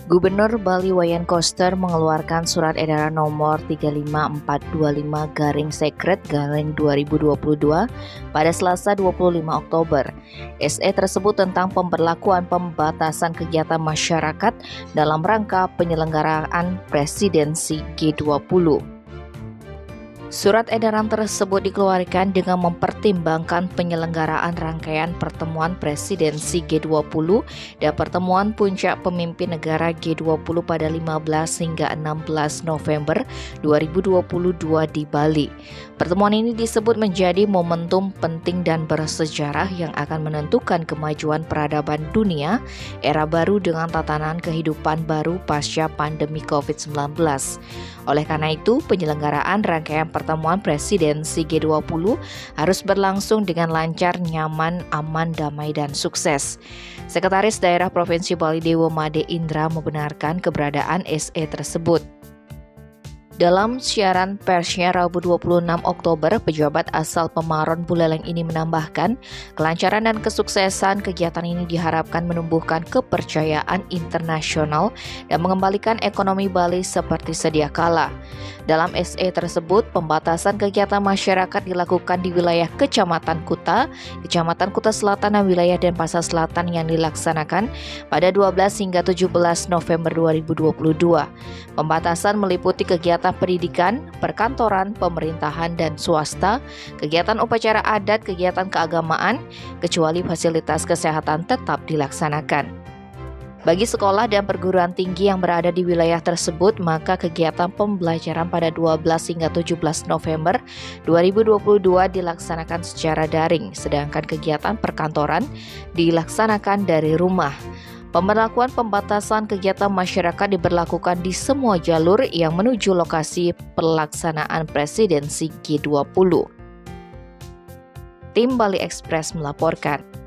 Gubernur Bali Wayan Koster mengeluarkan surat edaran nomor 35425-Sekret-2022 pada Selasa 25 Oktober. SE tersebut tentang pemberlakuan pembatasan kegiatan masyarakat dalam rangka penyelenggaraan presidensi G20. Surat edaran tersebut dikeluarkan dengan mempertimbangkan penyelenggaraan rangkaian pertemuan presidensi G20 dan pertemuan puncak pemimpin negara G20 pada 15 hingga 16 November 2022 di Bali. Pertemuan ini disebut menjadi momentum penting dan bersejarah yang akan menentukan kemajuan peradaban dunia era baru dengan tatanan kehidupan baru pasca pandemi COVID-19. Oleh karena itu, penyelenggaraan rangkaian pertemuan presidensi G20 harus berlangsung dengan lancar, nyaman, aman, damai, dan sukses. Sekretaris Daerah Provinsi Bali Dewa Made Indra membenarkan keberadaan SE tersebut. Dalam siaran persnya Rabu 26 Oktober, pejabat asal Pemaron Buleleng ini menambahkan, kelancaran dan kesuksesan kegiatan ini diharapkan menumbuhkan kepercayaan internasional dan mengembalikan ekonomi Bali seperti sedia kala. Dalam SE tersebut, pembatasan kegiatan masyarakat dilakukan di wilayah Kecamatan Kuta Selatan dan wilayah Denpasar Selatan yang dilaksanakan pada 12 hingga 17 November 2022. Pembatasan meliputi kegiatan pendidikan, perkantoran, pemerintahan, dan swasta, kegiatan upacara adat, kegiatan keagamaan, kecuali fasilitas kesehatan tetap dilaksanakan. Bagi sekolah dan perguruan tinggi yang berada di wilayah tersebut, maka kegiatan pembelajaran pada 12 hingga 17 November 2022 dilaksanakan secara daring, sedangkan kegiatan perkantoran dilaksanakan dari rumah. Pemberlakuan pembatasan kegiatan masyarakat diberlakukan di semua jalur yang menuju lokasi pelaksanaan presidensi G20. Tim Bali Express melaporkan.